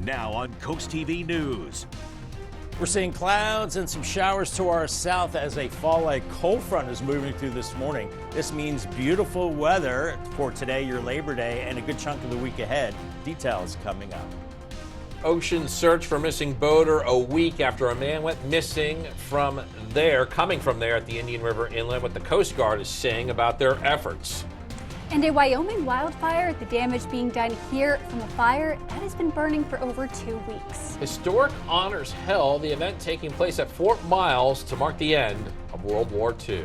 Now on Coast TV News. We're seeing clouds and some showers to our south as a fall-like cold front is moving through this morning. This means beautiful weather for today, your Labor Day, and a good chunk of the week ahead. Details coming up. Ocean search for missing boater a week after a man went missing coming from there at the Indian River Inlet. What the Coast Guard is saying about their efforts. And a Wyoming wildfire, the damage being done here from a fire that has been burning for over 2 weeks. Historic honors held, the event taking place at Fort Miles to mark the end of World War II.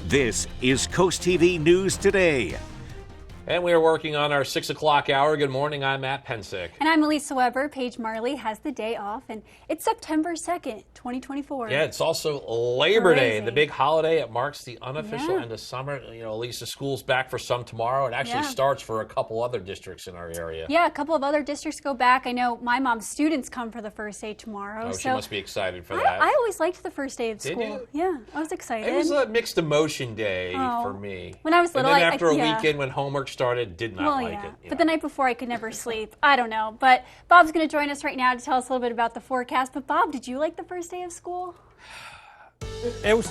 This is Coast TV News Today. And we are working on our 6 o'clock hour. Good morning, I'm Matt Pensick. And I'm Elisa Weber. Paige Marley has the day off, and it's September 2nd, 2024. Yeah, it's also Labor Day, the big holiday. It marks the unofficial end of summer. You know, Elisa, school's back for some tomorrow. It actually starts for a couple other districts in our area. Yeah, a couple of other districts go back. I know my mom's students come for the first day tomorrow. Oh, so she must be excited for that. I always liked the first day of school. Did you? Yeah, I was excited. It was a mixed emotion day for me. When I was little, and then after a weekend when homework started, did not like it. But the night before, I could never sleep. I don't know. But Bob's going to join us right now to tell us a little bit about the forecast. But Bob, did you like the first day of school? It was,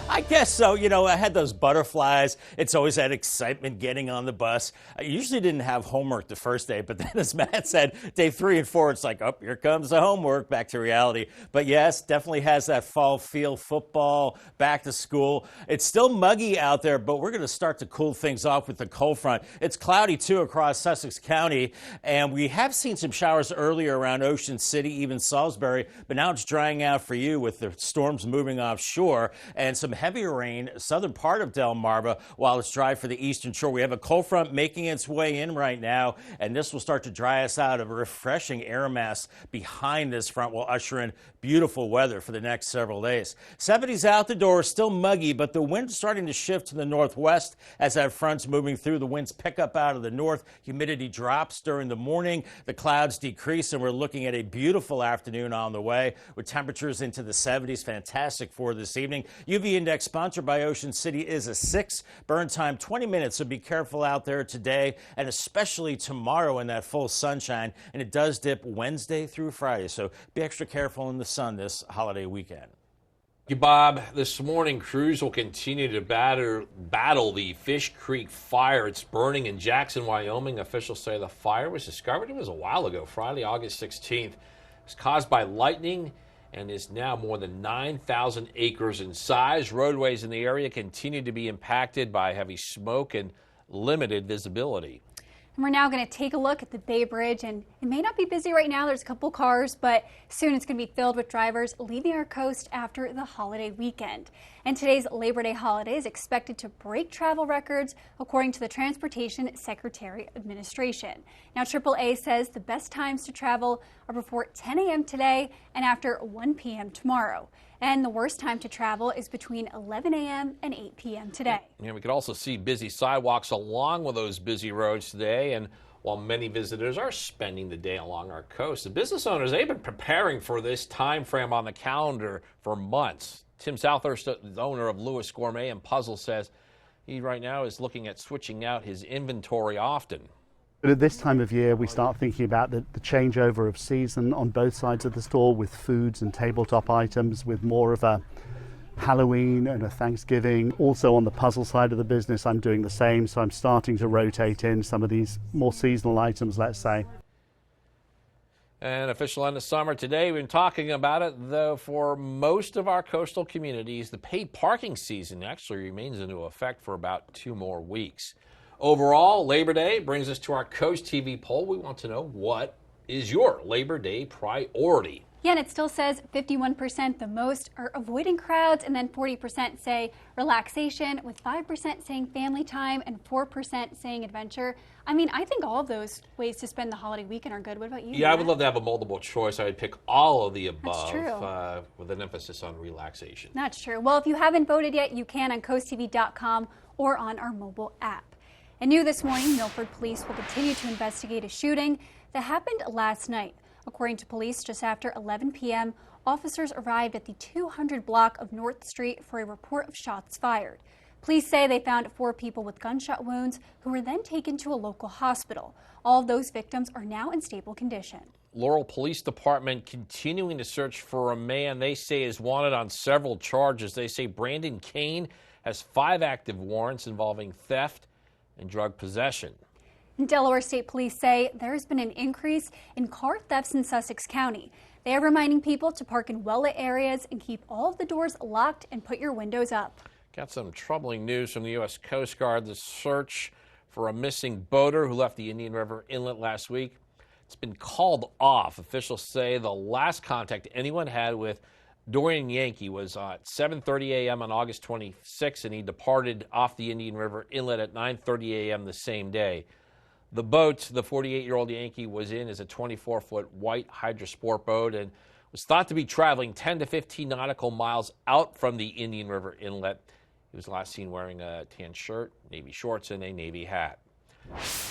I guess so. You know, I had those butterflies. It's always that excitement getting on the bus. I usually didn't have homework the first day, but then as Matt said, day 3 and 4, it's like, oh, here comes the homework, back to reality. But yes, definitely has that fall feel, football, back to school. It's still muggy out there, but we're going to start to cool things off with the cold front. It's cloudy, too, across Sussex County, and we have seen some showers earlier around Ocean City, even Salisbury, but now it's drying out for you with the storms moving offshore and some heavier rain southern part of Delmarva while it's dry for the eastern shore. We have a cold front making its way in right now, and this will start to dry us out. A refreshing air mass behind this front will usher in beautiful weather for the next several days. 70s out the door, still muggy, but the wind's starting to shift to the northwest as that front's moving through. The winds pick up out of the north. Humidity drops during the morning. The clouds decrease, and we're looking at a beautiful afternoon on the way with temperatures into the 70s. Fantastic for this evening. UV index sponsored by Ocean City is a 6. Burn time 20 minutes, so be careful out there today and especially tomorrow in that full sunshine. And it does dip Wednesday through Friday, so be extra careful in the sun this holiday weekend. Thank you, Bob. This morning, crews will continue to battle the Fish Creek fire. It's burning in Jackson, Wyoming. Officials say the fire was discovered, it was a while ago, Friday, August 16th. It was caused by lightning and is now more than 9,000 acres in size. Roadways in the area continue to be impacted by heavy smoke and limited visibility. And we're now going to take a look at the Bay Bridge, and it may not be busy right now. There's a couple cars, but soon it's going to be filled with drivers leaving our coast after the holiday weekend. And today's Labor Day holiday is expected to break travel records, according to the Transportation Secretary Administration. Now, AAA says the best times to travel are before 10 a.m. today and after 1 p.m. tomorrow. And the worst time to travel is between 11 a.m. and 8 p.m. today. Yeah, we could also see busy sidewalks along with those busy roads today. And while many visitors are spending the day along our coast, the business owners, they've been preparing for this time frame on the calendar for months. Tim Southhurst, the owner of Lewis Gourmet and Puzzle, says he right now is looking at switching out his inventory often. But at this time of year, we start thinking about the changeover of season on both sides of the store, with foods and tabletop items, with more of a Halloween and a Thanksgiving. Also on the puzzle side of the business, I'm doing the same, so I'm starting to rotate in some of these more seasonal items, let's say. An official end of summer today. We've been talking about it, though, for most of our coastal communities. The paid parking season actually remains into effect for about 2 more weeks. Overall, Labor Day brings us to our Coast TV poll. We want to know, what is your Labor Day priority? Yeah, and it still says 51%, the most, are avoiding crowds, and then 40% say relaxation, with 5% saying family time and 4% saying adventure. I mean, I think all of those ways to spend the holiday weekend are good. What about you? Yeah, Matt? I would love to have a multiple choice. I would pick all of the above. That's true. With an emphasis on relaxation. That's true. Well, if you haven't voted yet, you can on CoastTV.com or on our mobile app. And new this morning, Milford police will continue to investigate a shooting that happened last night. According to police, just after 11 p.m., officers arrived at the 200 block of North Street for a report of shots fired. Police say they found 4 people with gunshot wounds who were then taken to a local hospital. All of those victims are now in stable condition. Laurel Police Department continuing to search for a man they say is wanted on several charges. They say Brandon Kane has 5 active warrants involving theft and drug possession. Delaware State Police say there has been an increase in car thefts in Sussex County. They are reminding people to park in well-lit areas and keep all of the doors locked and put your windows up. Got some troubling news from the U.S. Coast Guard. The search for a missing boater who left the Indian River Inlet last week, it's been called off. Officials say the last contact anyone had with Dorian Yankee was at 7:30 a.m. on August 26, and he departed off the Indian River Inlet at 9:30 a.m. the same day. The boat the 48-year-old Yankee was in is a 24-foot white Hydrosport boat and was thought to be traveling 10 to 15 nautical miles out from the Indian River Inlet. He was last seen wearing a tan shirt, navy shorts, and a navy hat.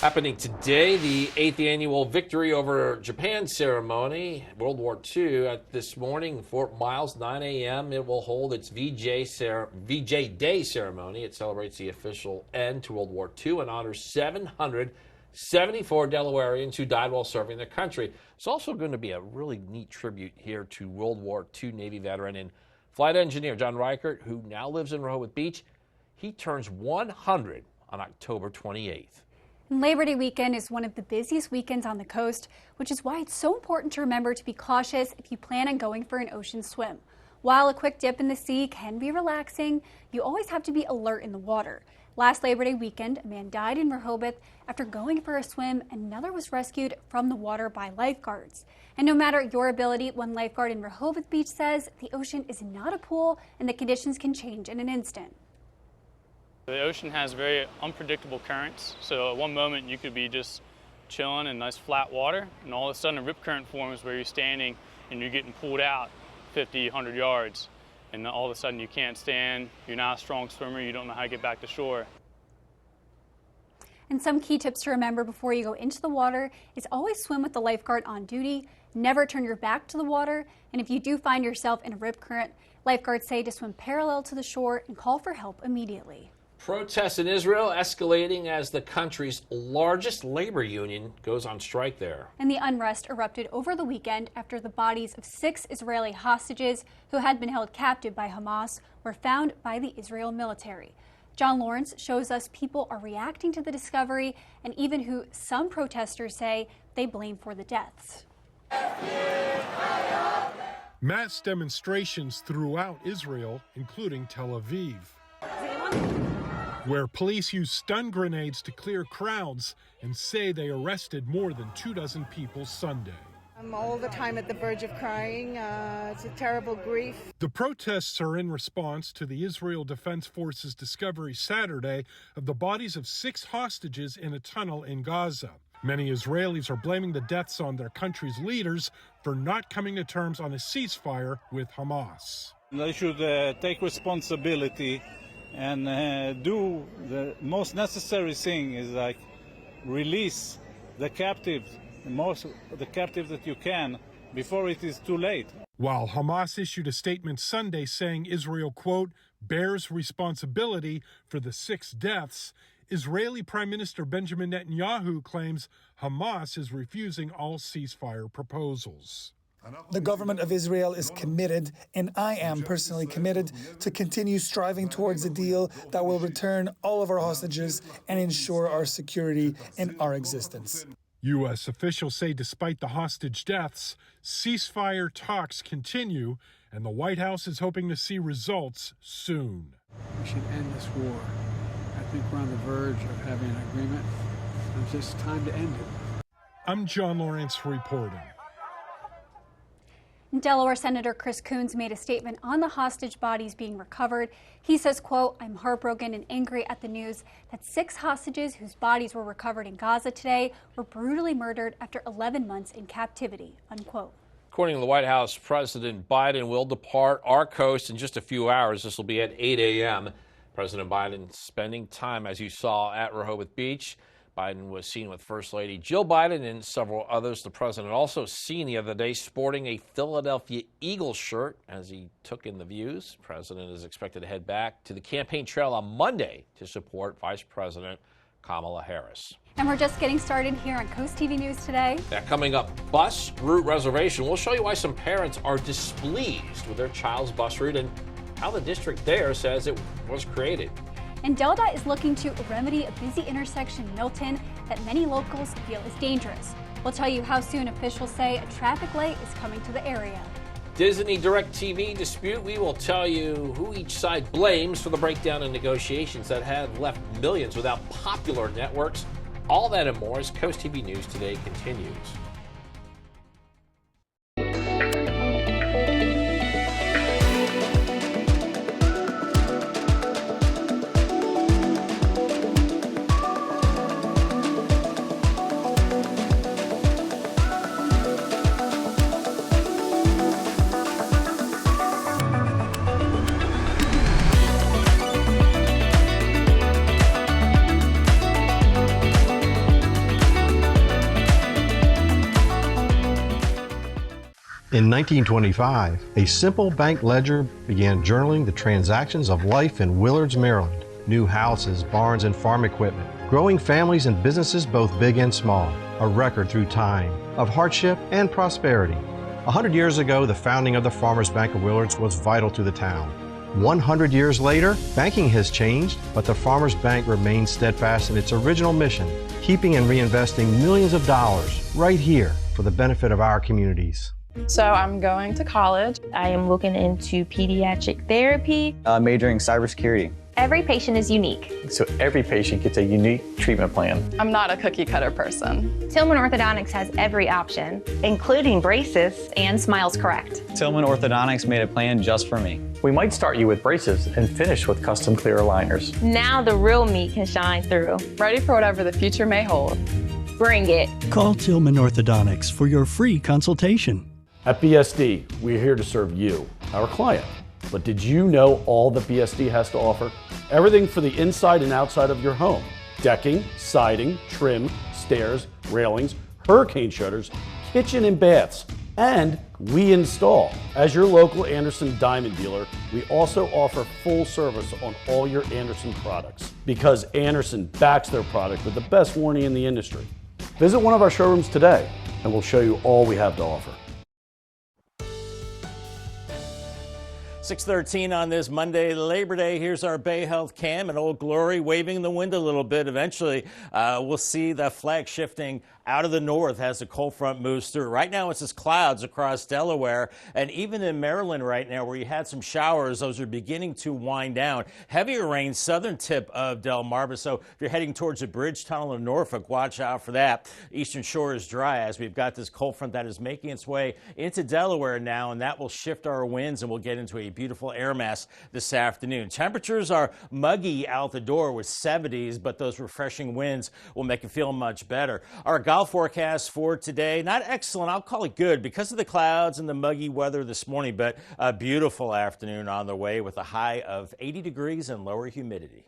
Happening today, the 8th annual Victory over Japan ceremony, World War II, at this morning, Fort Miles, 9 a.m. It will hold its VJ Day ceremony. It celebrates the official end to World War II and honors 774 Delawareans who died while serving their country. It's also going to be a really neat tribute here to World War II Navy veteran and flight engineer John Reichert, who now lives in Rehoboth Beach. He turns 100 on October 28th. Labor Day weekend is one of the busiest weekends on the coast, which is why it's so important to remember to be cautious if you plan on going for an ocean swim. While a quick dip in the sea can be relaxing, you always have to be alert in the water. Last Labor Day weekend, a man died in Rehoboth after going for a swim. Another was rescued from the water by lifeguards. And no matter your ability, one lifeguard in Rehoboth Beach says the ocean is not a pool and the conditions can change in an instant. The ocean has very unpredictable currents, so at one moment you could be just chilling in nice flat water, and all of a sudden a rip current forms where you're standing and you're getting pulled out 50, 100 yards, and all of a sudden you can't stand, you're not a strong swimmer, you don't know how to get back to shore. And some key tips to remember before you go into the water is always swim with the lifeguard on duty, never turn your back to the water, and if you do find yourself in a rip current, lifeguards say to swim parallel to the shore and call for help immediately. Protests in Israel escalating as the country's largest labor union goes on strike there. And the unrest erupted over the weekend after the bodies of 6 Israeli hostages who had been held captive by Hamas were found by the Israel military. John Lawrence shows us people are reacting to the discovery and even who some protesters say they blame for the deaths. Mass demonstrations throughout Israel, including Tel Aviv, where police use stun grenades to clear crowds and say they arrested more than 24 people Sunday. I'm all the time at the verge of crying. It's a terrible grief. The protests are in response to the Israel Defense Forces discovery Saturday of the bodies of 6 hostages in a tunnel in Gaza. Many Israelis are blaming the deaths on their country's leaders for not coming to terms on a ceasefire with Hamas. They should take responsibility and do the most necessary thing is like release the captives, the captives that you can before it is too late. While Hamas issued a statement Sunday saying Israel, quote, bears responsibility for the 6 deaths, Israeli Prime Minister Benjamin Netanyahu claims Hamas is refusing all ceasefire proposals. The government of Israel is committed, and I am personally committed, to continue striving towards a deal that will return all of our hostages and ensure our security and our existence. U.S. officials say despite the hostage deaths, ceasefire talks continue, and the White House is hoping to see results soon. We should end this war. I think we're on the verge of having an agreement. It's just time to end it. I'm John Lawrence reporting. Delaware Senator Chris Coons made a statement on the hostage bodies being recovered. He says, quote, I'm heartbroken and angry at the news that 6 hostages whose bodies were recovered in Gaza today were brutally murdered after 11 months in captivity, unquote. According to the White House, President Biden will depart our coast in just a few hours. This will be at 8 a.m. President Biden spending time, as you saw, at Rehoboth Beach. Biden was seen with First Lady Jill Biden and several others. The president also seen the other day sporting a Philadelphia Eagles shirt as he took in the views. The president is expected to head back to the campaign trail on Monday to support Vice President Kamala Harris. And we're just getting started here on Coast TV News today. Now, coming up, bus route reservation. We'll show you why some parents are displeased with their child's bus route and how the district there says it was created. And DELDOT is looking to remedy a busy intersection in Milton that many locals feel is dangerous. We'll tell you how soon officials say a traffic light is coming to the area. Disney DirecTV dispute. We will tell you who each side blames for the breakdown in negotiations that have left millions without popular networks. All that and more as Coast TV News Today continues. In 1925, a simple bank ledger began journaling the transactions of life in Willards, Maryland. New houses, barns, and farm equipment. Growing families and businesses both big and small. A record through time of hardship and prosperity. 100 years ago, the founding of the Farmers Bank of Willards was vital to the town. 100 years later, banking has changed, but the Farmers Bank remains steadfast in its original mission, keeping and reinvesting millions of dollars right here for the benefit of our communities. So I'm going to college. I am looking into pediatric therapy. Majoring cybersecurity. Every patient is unique. So every patient gets a unique treatment plan. I'm not a cookie cutter person. Tillman Orthodontics has every option, including braces and Smiles Correct. Tillman Orthodontics made a plan just for me. We might start you with braces and finish with custom clear aligners. Now the real me can shine through. Ready for whatever the future may hold. Bring it. Call Tillman Orthodontics for your free consultation. At BSD, we're here to serve you, our client. But did you know all that BSD has to offer? Everything for the inside and outside of your home. Decking, siding, trim, stairs, railings, hurricane shutters, kitchen and baths. And we install. As your local Anderson Diamond dealer, we also offer full service on all your Anderson products. Because Anderson backs their product with the best warranty in the industry. Visit one of our showrooms today and we'll show you all we have to offer. 6:13 on this Monday, Labor Day. Here's our Bay Health cam and Old Glory waving the wind a little bit. Eventually, we'll see the flag shifting out of the north as the cold front moves through. Right now, it's just clouds across Delaware, and even in Maryland right now, where you had some showers, those are beginning to wind down. Heavier rain, southern tip of Delmarva, so if you're heading towards the bridge tunnel in Norfolk, watch out for that. Eastern Shore is dry as we've got this cold front that is making its way into Delaware now, and that will shift our winds, and we'll get into a beautiful air mass this afternoon. Temperatures are muggy out the door with 70s, but those refreshing winds will make it feel much better. Our golf forecast for today, not excellent, I'll call it good because of the clouds and the muggy weather this morning, but a beautiful afternoon on the way with a high of 80 degrees and lower humidity.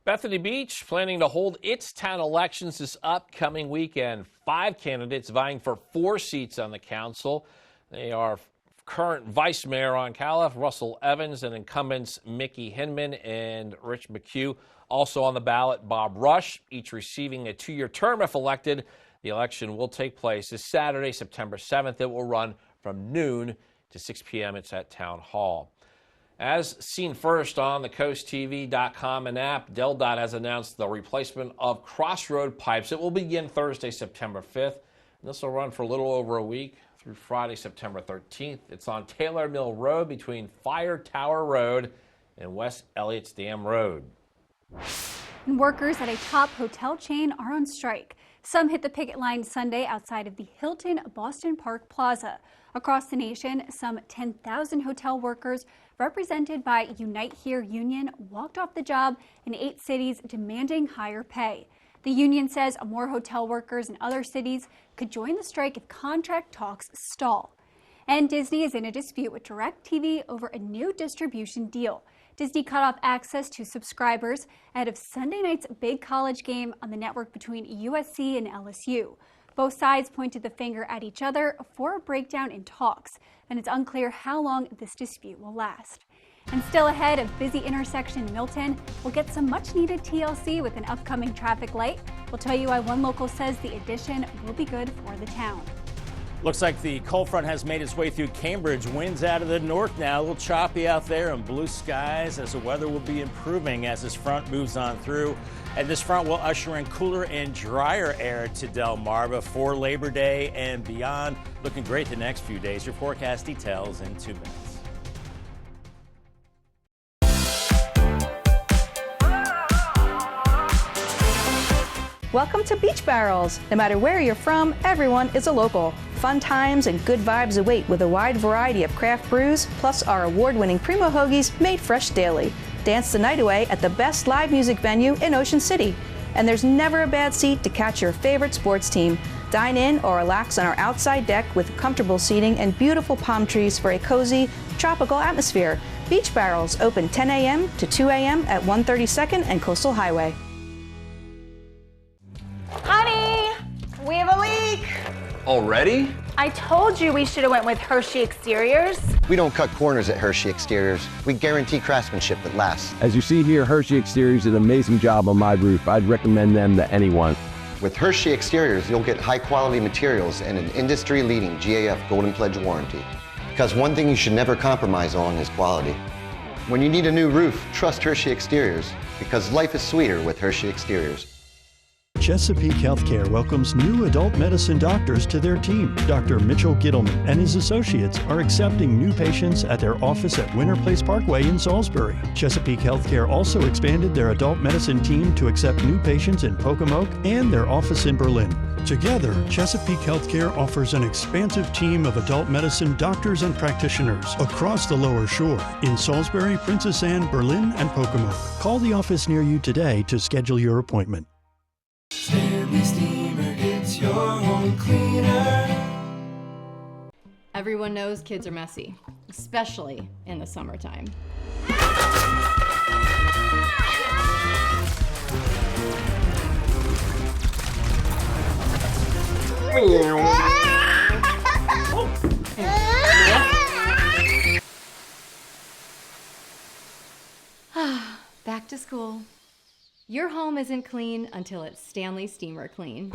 Bethany Beach planning to hold its town elections this upcoming weekend. 5 candidates vying for 4 seats on the council. They are current Vice Mayor Ron Califf, Russell Evans, and incumbents Mickey Hinman and Rich McHugh. Also on the ballot, Bob Rush, each receiving a 2-year term if elected. The election will take place this Saturday, September 7th. It will run from noon to 6 p.m. It's at Town Hall. As seen first on the CoastTV.com and app, DELDOT has announced the replacement of crossroad pipes. It will begin Thursday, September 5th. And this will run for a little over a week through Friday, September 13th. It's on Taylor Mill Road between Fire Tower Road and West Elliott's Dam Road. And workers at a top hotel chain are on strike. Some hit the picket line Sunday outside of the Hilton Boston Park Plaza. Across the nation, some 10,000 hotel workers represented by Unite Here Union walked off the job in 8 cities demanding higher pay. The union says more hotel workers in other cities could join the strike if contract talks stall. And Disney is in a dispute with DirecTV over a new distribution deal. Disney cut off access to subscribers ahead of Sunday night's big college game on the network between USC and LSU. Both sides pointed the finger at each other for a breakdown in talks, and it's unclear how long this dispute will last. And still ahead, a busy intersection in Milton will get some much-needed TLC with an upcoming traffic light. We'll tell you why one local says the addition will be good for the town. Looks like the cold front has made its way through Cambridge. Winds out of the north now, a little choppy out there, and blue skies as the weather will be improving as this front moves on through. And this front will usher in cooler and drier air to Delmarva for Labor Day and beyond. Looking great the next few days. Your forecast details in 2 minutes. Welcome to Beach Barrels. No matter where you're from, everyone is a local. Fun times and good vibes await with a wide variety of craft brews, plus our award-winning Primo Hoagies made fresh daily. Dance the night away at the best live music venue in Ocean City. And there's never a bad seat to catch your favorite sports team. Dine in or relax on our outside deck with comfortable seating and beautiful palm trees for a cozy, tropical atmosphere. Beach Barrels open 10 a.m. to 2 a.m. at 132nd and Coastal Highway. Honey, we have a leak. Already? I told you we should have went with Hershey Exteriors. We don't cut corners at Hershey Exteriors. We guarantee craftsmanship that lasts. As you see here, Hershey Exteriors did an amazing job on my roof. I'd recommend them to anyone. With Hershey Exteriors, you'll get high-quality materials and an industry-leading GAF Golden Pledge warranty. Because one thing you should never compromise on is quality. When you need a new roof, trust Hershey Exteriors, because life is sweeter with Hershey Exteriors. Chesapeake Healthcare welcomes new adult medicine doctors to their team. Dr. Mitchell Gittleman and his associates are accepting new patients at their office at Winter Place Parkway in Salisbury. Chesapeake Healthcare also expanded their adult medicine team to accept new patients in Pocomoke and their office in Berlin. Together, Chesapeake Healthcare offers an expansive team of adult medicine doctors and practitioners across the Lower Shore in Salisbury, Princess Anne, Berlin, and Pocomoke. Call the office near you today to schedule your appointment. Stanley Steamer gets your home cleaner. Everyone knows kids are messy, especially in the summertime. Back to school. Your home isn't clean until it's Stanley Steamer Clean.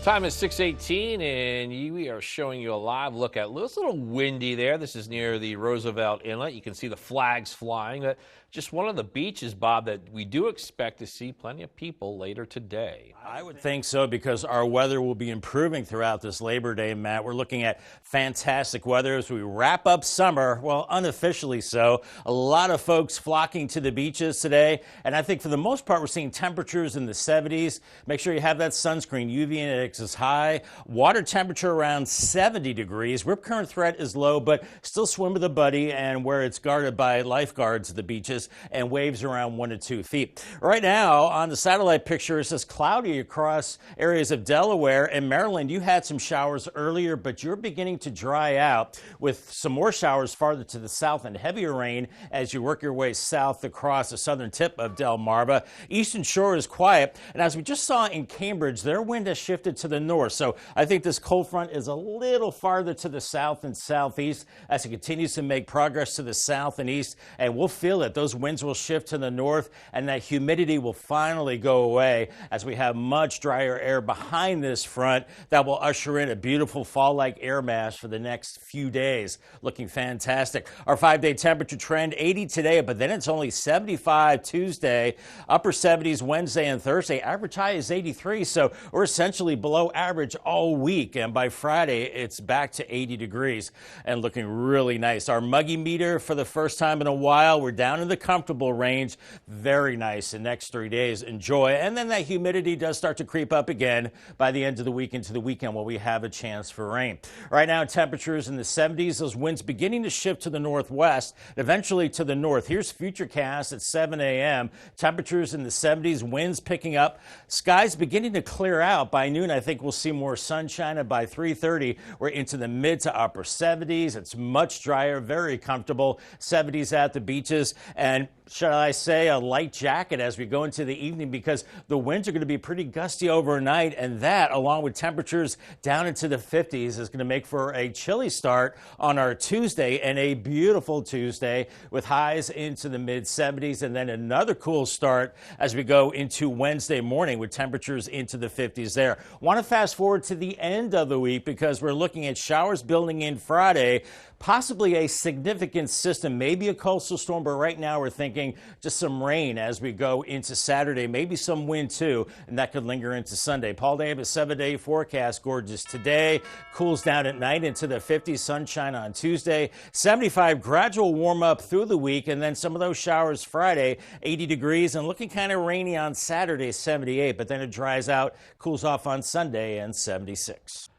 Time is 6:18, and we are showing you a live look at it's a little windy there. This is near the Roosevelt Inlet. You can see the flags flying. Just one of the beaches, Bob, that we do expect to see plenty of people later today. I would think so, because our weather will be improving throughout this Labor Day, Matt. We're looking at fantastic weather as we wrap up summer, well, unofficially so. A lot of folks flocking to the beaches today, and I think for the most part we're seeing temperatures in the 70s. Make sure you have that sunscreen. UV index is high. Water temperature around 70 degrees. Rip current threat is low, but still swim with a buddy, and where it's guarded by lifeguards at the beaches, and waves around 1 to 2 feet. Right now on the satellite picture, it says cloudy across areas of Delaware and Maryland. You had some showers earlier, but you're beginning to dry out with some more showers farther to the south and heavier rain as you work your way south across the southern tip of Delmarva. Eastern Shore is quiet, and as we just saw in Cambridge, their wind has shifted to the north. So I think this cold front is a little farther to the south and southeast as it continues to make progress to the south and east, and we'll feel it. Those winds will shift to the north, and that humidity will finally go away as we have much drier air behind this front that will usher in a beautiful fall-like air mass for the next few days. Looking fantastic. Our 5-day temperature trend, 80 today, but then it's only 75 Tuesday, upper 70s Wednesday and Thursday. Average high is 83, so we're essentially below average all week, and by Friday it's back to 80 degrees and looking really nice. Our muggy meter for the first time in a while, we're down in the the comfortable range. Very nice the next 3 days. Enjoy. And then that humidity does start to creep up again by the end of the week into the weekend where we have a chance for rain. Right now, temperatures in the 70s. Those winds beginning to shift to the northwest, eventually to the north. Here's Futurecast at 7 a.m. Temperatures in the 70s, winds picking up. Skies beginning to clear out. By noon, I think we'll see more sunshine. And by 3:30, we're into the mid to upper 70s. It's much drier, very comfortable. 70s at the beaches. And shall I say, a light jacket as we go into the evening because the winds are going to be pretty gusty overnight. And that, along with temperatures down into the 50s, is going to make for a chilly start on our Tuesday and a beautiful Tuesday with highs into the mid 70s. And then another cool start as we go into Wednesday morning with temperatures into the 50s there. Want to fast forward to the end of the week because we're looking at showers building in Friday. Possibly a significant system, maybe a coastal storm, but right now we're thinking just some rain as we go into Saturday, maybe some wind too, and that could linger into Sunday. Paul Davis, 7-day forecast. Gorgeous today, cools down at night into the 50s, sunshine on Tuesday, 75, gradual warm up through the week, and then some of those showers Friday, 80 degrees, and looking kind of rainy on Saturday, 78, but then it dries out, cools off on Sunday, and 76.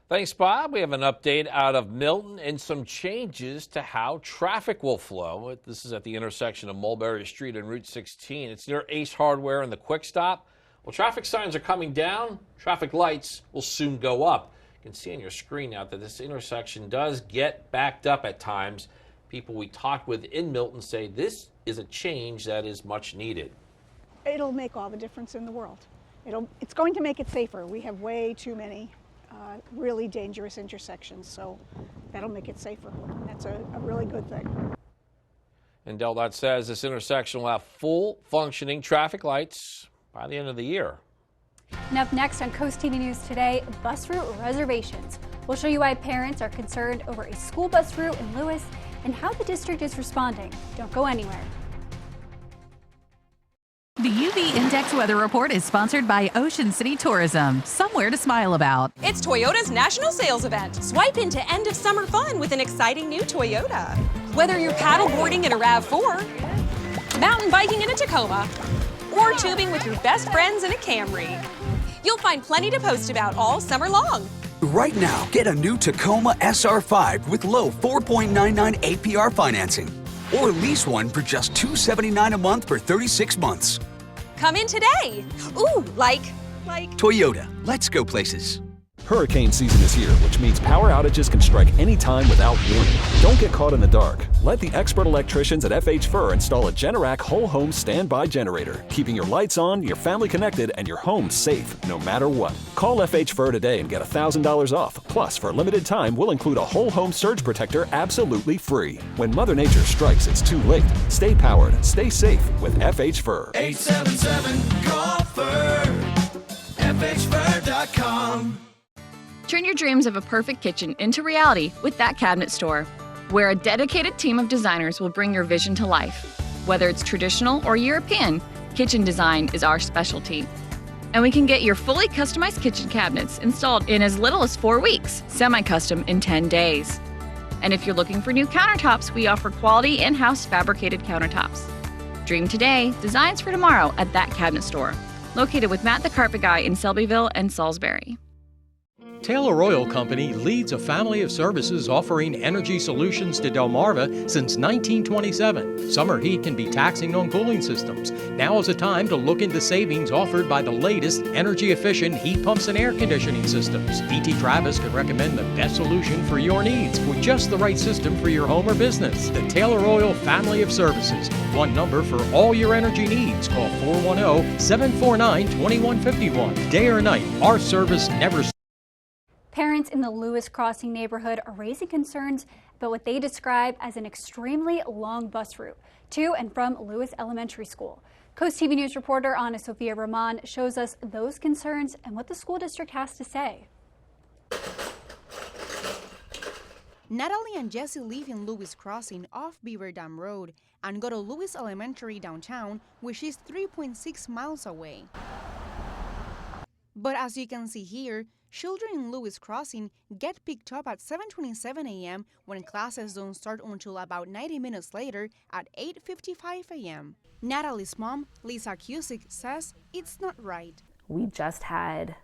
Thanks, Bob. We have an update out of Milton and some changes to how traffic will flow. This is at the intersection of Mulberry Street and Route 16. It's near Ace Hardware and the Quick Stop. Well, traffic signs are coming down. Traffic lights will soon go up. You can see on your screen now that this intersection does get backed up at times. People we talked with in Milton say this is a change that is much needed. It'll make all the difference in the world. It's going to make it safer. We have way too many really dangerous intersections, so that'll make it safer. That's a really good thing. And DelDOT says this intersection will have full functioning traffic lights by the end of the year. And up next on CoastTV News today, bus route reservations. We'll show you why parents are concerned over a school bus route in Lewis and how the district is responding. Don't go anywhere. The UV Index Weather Report is sponsored by Ocean City Tourism. Somewhere to smile about. It's Toyota's national sales event. Swipe into end of summer fun with an exciting new Toyota. Whether you're paddleboarding in a RAV4, mountain biking in a Tacoma, or tubing with your best friends in a Camry, you'll find plenty to post about all summer long. Right now, get a new Tacoma SR5 with low 4.99 APR financing. Or lease one for just $279 a month for 36 months. Come in today. Ooh, like. Toyota, let's go places. Hurricane season is here, which means power outages can strike anytime without warning. Don't get caught in the dark. Let the expert electricians at FH Fur install a Generac whole home standby generator, keeping your lights on, your family connected, and your home safe no matter what. Call FH Fur today and get $1,000 off. Plus, for a limited time, we'll include a whole home surge protector absolutely free. When Mother Nature strikes, it's too late. Stay powered, stay safe with FH Fur. 877-CALL-FUR. FHFur.com. Turn your dreams of a perfect kitchen into reality with That Cabinet Store, where a dedicated team of designers will bring your vision to life. Whether it's traditional or European, kitchen design is our specialty. And we can get your fully customized kitchen cabinets installed in as little as 4 weeks, semi-custom in 10 days. And if you're looking for new countertops, we offer quality in-house fabricated countertops. Dream today, designs for tomorrow at That Cabinet Store, located with Matt the Carpet Guy in Selbyville and Salisbury. Taylor Oil Company leads a family of services offering energy solutions to Delmarva since 1927. Summer heat can be taxing on cooling systems. Now is the time to look into savings offered by the latest energy-efficient heat pumps and air conditioning systems. DT Travis can recommend the best solution for your needs with just the right system for your home or business. The Taylor Oil family of services. One number for all your energy needs. Call 410-749-2151. Day or night, our service never stops. Parents in the Lewis Crossing neighborhood are raising concerns about what they describe as an extremely long bus route to and from Lewis Elementary School. CoastTV News reporter Ana Sofia Rahman shows us those concerns and what the school district has to say. Natalie and Jesse live in Lewis Crossing off Beaver Dam Road and go to Lewis Elementary downtown, which is 3.6 miles away. But as you can see here, children in Lewis Crossing get picked up at 7:27 a.m. when classes don't start until about 90 minutes later at 8:55 a.m. Natalie's mom, Lisa Cusick, says it's not right. We just had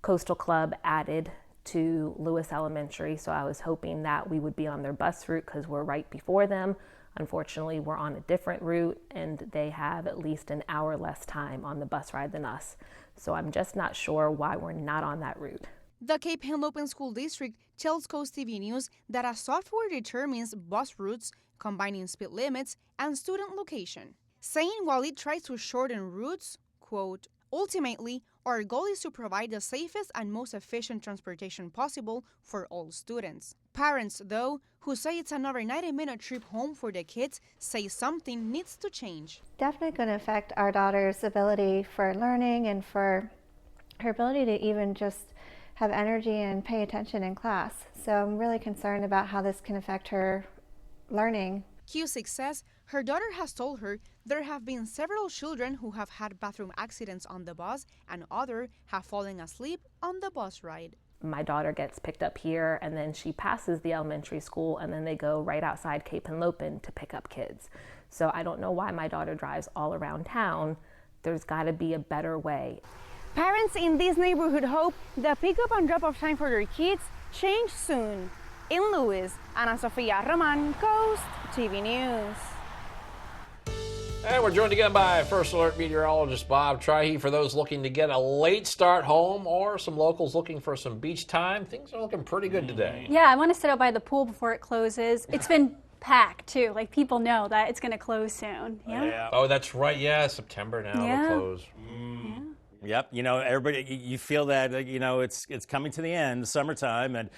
Coastal Club added to Lewis Elementary, so I was hoping that we would be on their bus route because we're right before them. Unfortunately, we're on a different route and they have at least an hour less time on the bus ride than us. So I'm just not sure why we're not on that route. The Cape Henlopen School District tells CoastTV News that a software determines bus routes, combining speed limits and student location, saying while it tries to shorten routes, quote, ultimately, our goal is to provide the safest and most efficient transportation possible for all students. Parents, though, who say it's another 90-minute trip home for the kids, say something needs to change. Definitely going to affect our daughter's ability for learning and for her ability to even just have energy and pay attention in class. So I'm really concerned about how this can affect her learning. Cusick says her daughter has told her there have been several children who have had bathroom accidents on the bus and others have fallen asleep on the bus ride. My daughter gets picked up here and then she passes the elementary school and then they go right outside Cape Henlopen to pick up kids. So I don't know why my daughter drives all around town. There's got to be a better way. Parents in this neighborhood hope the pickup and drop-off time for their kids change soon. In Lewis, Ana Sofia Roman, Coast TV News. And we're joined again by First Alert meteorologist Bob Trihey. For those looking to get a late start home or some locals looking for some beach time, things are looking pretty good today. Yeah, I want to sit out by the pool before it closes. It's been packed too. Like people know that it's going to close soon. Yeah. Oh, that's right. Yeah, September now. Yeah. It'll close. Yep, you know, everybody, you feel that, you know, it's coming to the end, summertime, and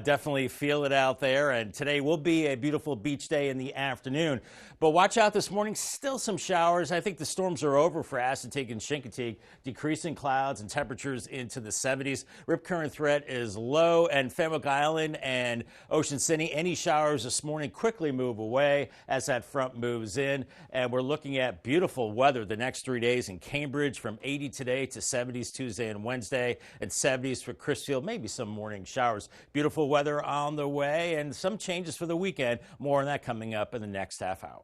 definitely feel it out there. And today will be a beautiful beach day in the afternoon. But watch out this morning, still some showers. I think the storms are over for Assateague and Chincoteague, decreasing clouds and temperatures into the 70s. Rip current threat is low, and Fenwick Island and Ocean City, any showers this morning quickly move away as that front moves in. And we're looking at beautiful weather the next 3 days in Cambridge, from 80 today to 70s Tuesday and Wednesday, and 70s for Crisfield, maybe some morning showers. Beautiful weather on the way and some changes for the weekend. More on that coming up in the next half hour.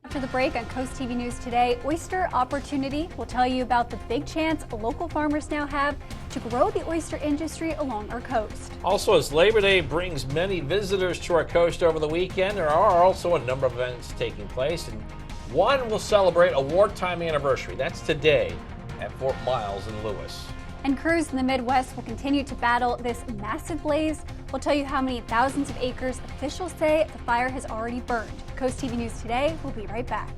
After the break on Coast TV News today, oyster opportunity. We'll tell you about the big chance local farmers now have to grow the oyster industry along our coast. Also, as Labor Day brings many visitors to our coast over the weekend, there are also a number of events taking place, and one will celebrate a wartime anniversary. That's today at Fort Miles in Lewis. And crews in the Midwest will continue to battle this massive blaze. We'll tell you how many thousands of acres officials say the fire has already burned. Coast TV News today. We'll be right back.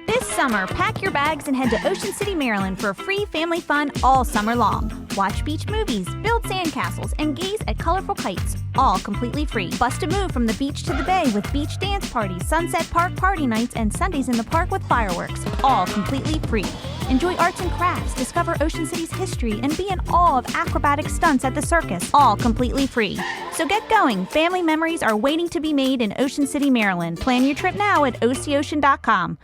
This summer, pack your bags and head to Ocean City, Maryland for free family fun all summer long. Watch beach movies, build sandcastles, and gaze at colorful kites, all completely free. Bust a move from the beach to the bay with beach dance parties, Sunset Park party nights, and Sundays in the park with fireworks, all completely free. Enjoy arts and crafts, discover Ocean City's history, and be in awe of acrobatic stunts at the circus, all completely free. So get going. Family memories are waiting to be made in Ocean City, Maryland. Plan your trip now at OCOcean.com.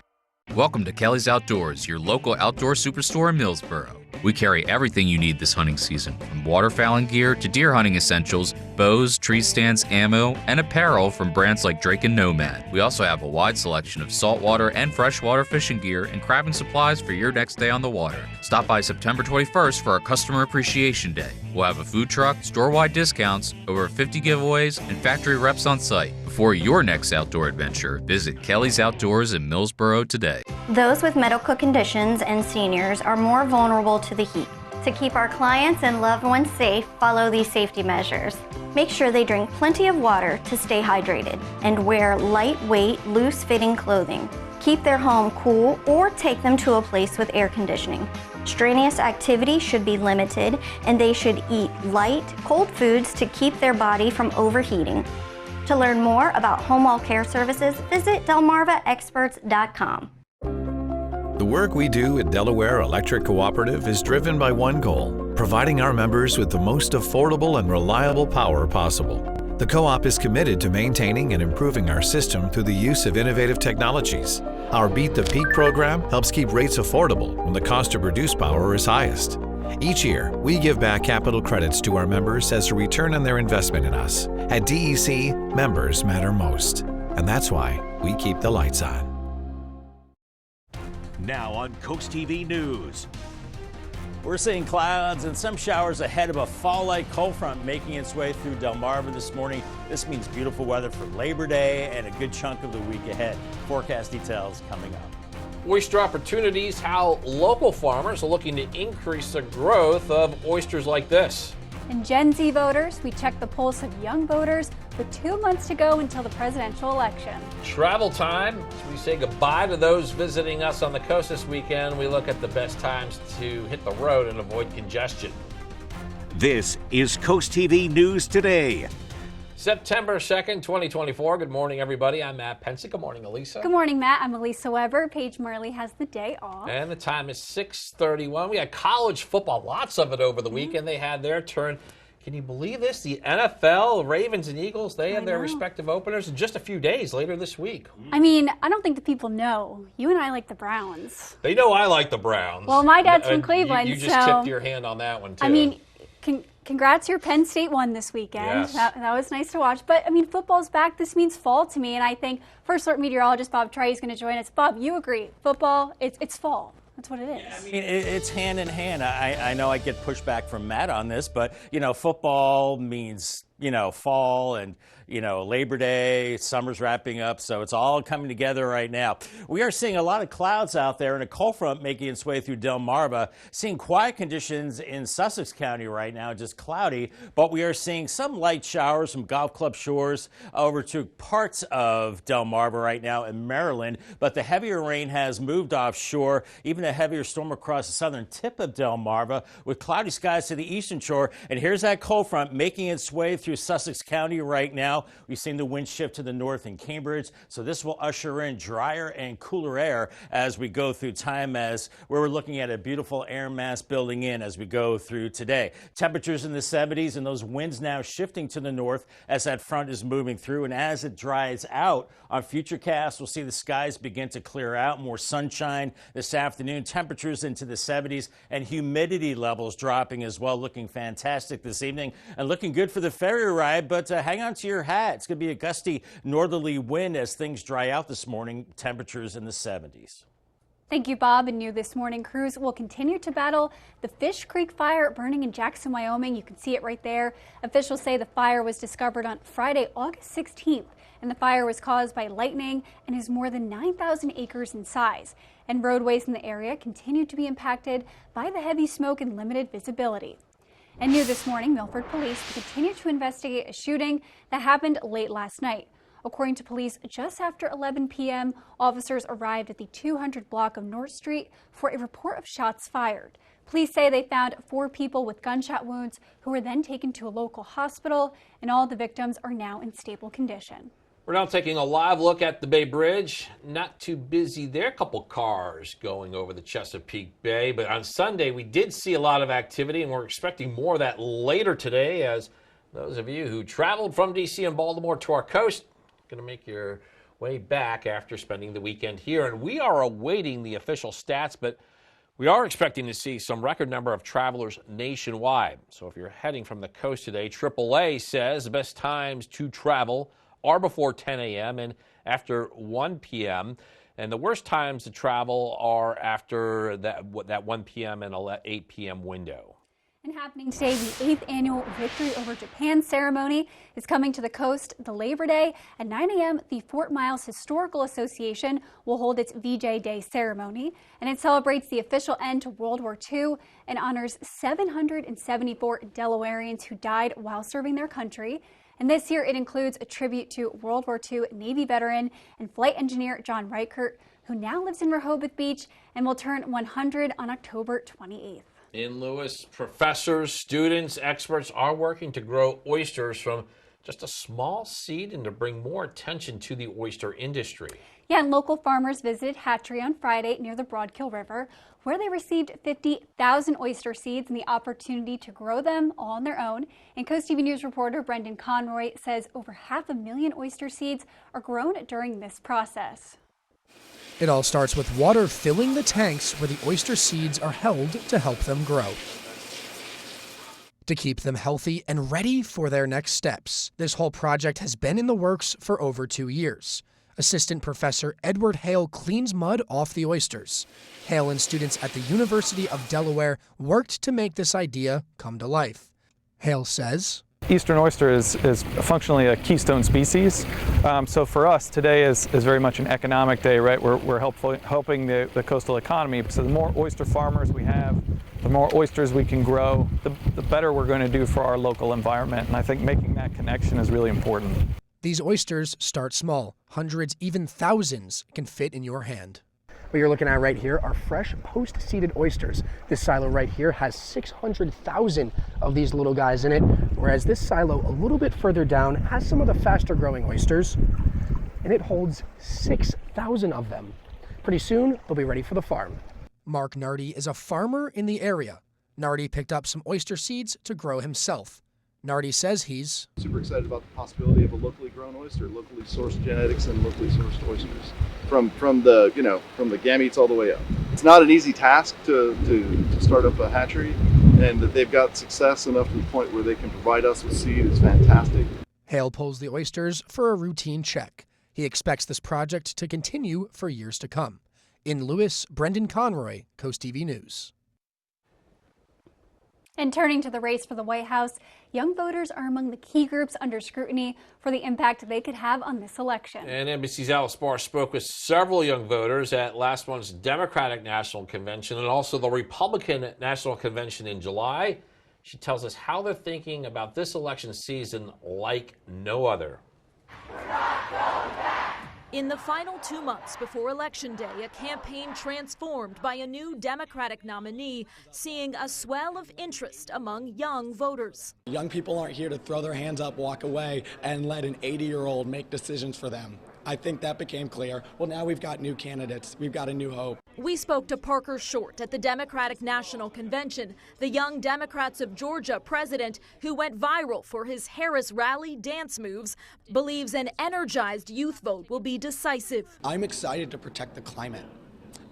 Welcome to Kelly's Outdoors, your local outdoor superstore in Millsboro. We carry everything you need this hunting season, from waterfowling gear to deer hunting essentials, bows, tree stands, ammo, and apparel from brands like Drake and Nomad. We also have a wide selection of saltwater and freshwater fishing gear and crabbing supplies for your next day on the water. Stop by September 21st for our Customer Appreciation Day. We'll have a food truck, store-wide discounts, over 50 giveaways, and factory reps on site. Before your next outdoor adventure, visit Kelly's Outdoors in Millsboro today. Those with medical conditions and seniors are more vulnerable to the heat. To keep our clients and loved ones safe, follow these safety measures. Make sure they drink plenty of water to stay hydrated and wear lightweight, loose-fitting clothing. Keep their home cool or take them to a place with air conditioning. Strenuous activity should be limited and they should eat light, cold foods to keep their body from overheating. To learn more about home wall care services, visit delmarvaexperts.com. The work we do at Delaware Electric Cooperative is driven by one goal: providing our members with the most affordable and reliable power possible. The co-op is committed to maintaining and improving our system through the use of innovative technologies. Our Beat the Peak program helps keep rates affordable when the cost to produce power is highest. Each year, we give back capital credits to our members as a return on their investment in us. At DEC, members matter most. And that's why we keep the lights on. Now on CoastTV News. We're seeing clouds and some showers ahead of a fall-like cold front making its way through Delmarva this morning. This means beautiful weather for Labor Day and a good chunk of the week ahead. Forecast details coming up. Oyster opportunities, how local farmers are looking to increase the growth of oysters like this. And Gen Z voters, we check the pulse of young voters with 2 months to go until the presidential election. Travel time, as we say goodbye to those visiting us on the coast this weekend, we look at the best times to hit the road and avoid congestion. This is CoastTV News Today. September 2nd, 2024. Good morning, everybody. I'm Matt Pensick. Good morning, Elisa. Good morning, Matt. I'm Elisa Weber. Paige Marley has the day off. And the time is 6:31. We had college football, lots of it over the weekend. They had their turn. Can you believe this? The NFL, Ravens and Eagles, they have their respective openers in just a few days later this week. I mean, I don't think the people know. You and I like the Browns. They know I like the Browns. Well, my dad's from Cleveland, You just tipped your hand on that one, too. I mean, congrats, your Penn State won this weekend. Yes. That was nice to watch. But, I mean, football's back. This means fall to me. And I think First Alert meteorologist Bob Trey is going to join us. Bob, you agree. Football, it's fall. That's what it is. I mean, it's hand in hand. I know I get pushback from Matt on this, but, football means, fall and, Labor Day, summer's wrapping up, so it's all coming together right now. We are seeing a lot of clouds out there and a cold front making its way through Delmarva, seeing quiet conditions in Sussex County right now, just cloudy, but we are seeing some light showers from Golf Club Shores over to parts of Delmarva right now in Maryland, but the heavier rain has moved offshore, even a heavier storm across the southern tip of Delmarva with cloudy skies to the eastern shore, and here's that cold front making its way through Sussex County right now. We've seen the wind shift to the north in Cambridge, so this will usher in drier and cooler air as we go through time, as we're looking at a beautiful air mass building in as we go through today. Temperatures in the 70s and those winds now shifting to the north as that front is moving through, and as it dries out on Futurecast, we'll see the skies begin to clear out, more sunshine this afternoon, temperatures into the 70s and humidity levels dropping as well, looking fantastic this evening and looking good for the ferry ride, but hang on to your hat. It's going to be a gusty northerly wind as things dry out this morning, temperatures in the 70s. Thank you, Bob. And new this morning, crews will continue to battle the Fish Creek fire burning in Jackson, Wyoming. You can see it right there. Officials say the fire was discovered on Friday, August 16th, and the fire was caused by lightning and is more than 9,000 acres in size. And roadways in the area continue to be impacted by the heavy smoke and limited visibility. And new this morning, Milford police continue to investigate a shooting that happened late last night. According to police, just after 11 p.m., officers arrived at the 200 block of North Street for a report of shots fired. Police say they found 4 people with gunshot wounds who were then taken to a local hospital, and all the victims are now in stable condition. We're now taking a live look at the Bay Bridge. Not too busy there. A couple cars going over the Chesapeake Bay. But on Sunday, we did see a lot of activity, and we're expecting more of that later today, as those of you who traveled from D.C. and Baltimore to our coast going to make your way back after spending the weekend here. And we are awaiting the official stats, but we are expecting to see some record number of travelers nationwide. So if you're heading from the coast today, AAA says the best times to travel are before 10 a.m. and after 1 p.m. And the worst times to travel are after that 1 p.m. and 8 p.m. window. And happening today, the 8th annual Victory Over Japan ceremony is coming to the coast the Labor Day. At 9 a.m., the Fort Miles Historical Association will hold its VJ Day ceremony, and it celebrates the official end to World War II and honors 774 Delawareans who died while serving their country. And this year, it includes a tribute to World War II Navy veteran and flight engineer John Reichert, who now lives in Rehoboth Beach and will turn 100 on October 28th. In Lewis, professors, students, experts are working to grow oysters from just a small seed and to bring more attention to the oyster industry. Yeah, and local farmers visited hatchery on Friday near the Broadkill River, where they received 50,000 oyster seeds and the opportunity to grow them all on their own. And CoastTV News reporter Brendan Conroy says over 500,000 oyster seeds are grown during this process. It all starts with water filling the tanks where the oyster seeds are held to help them grow. to keep them healthy and ready for their next steps. This whole project has been in the works for over 2 years. Assistant Professor Edward Hale cleans mud off the oysters. Hale and students at the University of Delaware worked to make this idea come to life. Hale says, Eastern oyster is functionally a keystone species. So for us, today is very much an economic day, right? We're helping the coastal economy. So the more oyster farmers we have, the more oysters we can grow, the better we're going to do for our local environment. And I think making that connection is really important. These oysters start small. Hundreds, even thousands can fit in your hand. What you're looking at right here are fresh post-seeded oysters. This silo right here has 600,000 of these little guys in it, whereas this silo a little bit further down has some of the faster growing oysters, and it holds 6,000 of them. Pretty soon, they'll be ready for the farm. Mark Nardi is a farmer in the area. Nardi picked up some oyster seeds to grow himself. Nardi says he's super excited about the possibility of a locally grown oyster, locally sourced genetics and locally sourced oysters from the gametes all the way up. It's not an easy task to start up a hatchery, and that they've got success enough to the point where they can provide us with seed is fantastic. Hale pulls the oysters for a routine check. He expects this project to continue for years to come. In Lewis, Brendan Conroy, CoastTV News. And turning to the race for the White House, young voters are among the key groups under scrutiny for the impact they could have on this election. And NBC's Alice Barr spoke with several young voters at last month's Democratic National Convention and also the Republican National Convention in July. She tells us how they're thinking about this election season like no other. In the final 2 months before Election Day, a campaign transformed by a new Democratic nominee, seeing a swell of interest among young voters. Young people aren't here to throw their hands up, walk away, and let an 80-year-old make decisions for them. I think that became clear. Well, now we've got new candidates. We've got a new hope. We spoke to Parker Short at the Democratic National Convention, the Young Democrats of Georgia president who went viral for his Harris rally dance moves, believes an energized youth vote will be decisive. I'm excited to protect the climate.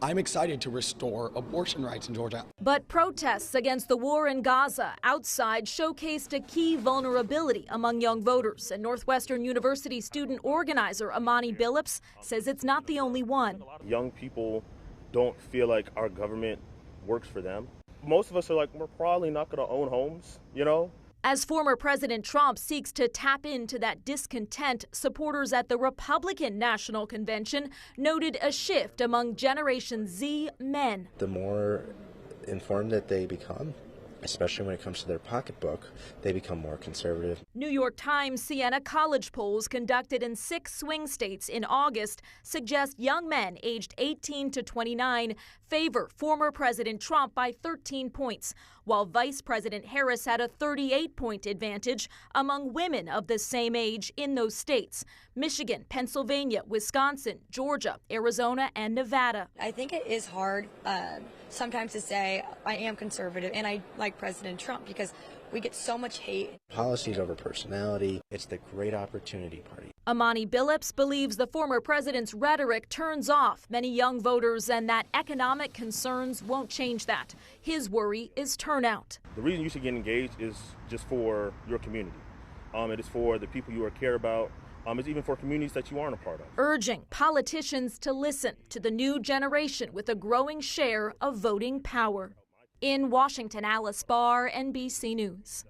I'm excited to restore abortion rights in Georgia. But protests against the war in Gaza outside showcased a key vulnerability among young voters. And Northwestern University student organizer Amani Billups says it's not the only one. Young people don't feel like our government works for them. Most of us are like, we're probably not going to own homes, you know? As former President Trump seeks to tap into that discontent, supporters at the Republican National Convention noted a shift among Generation Z men. The more informed that they become, especially when it comes to their pocketbook, they become more conservative. New York Times Siena College polls conducted in 6 swing states in August suggest young men aged 18 to 29 favor former President Trump by 13 points, while Vice President Harris had a 38-point advantage among women of the same age in those states: Michigan, Pennsylvania, Wisconsin, Georgia, Arizona, and Nevada. I think it is hard sometimes to say I am conservative and I like President Trump because we get so much hate. Policies over personality, it's the great opportunity party. Amani Billups believes the former president's rhetoric turns off many young voters and that economic concerns won't change that. His worry is turnout. The reason you should get engaged is just for your community. It is for the people you care about. It's even for communities that you aren't a part of. Urging politicians to listen to the new generation with a growing share of voting power. In Washington, Alice Barr, NBC News.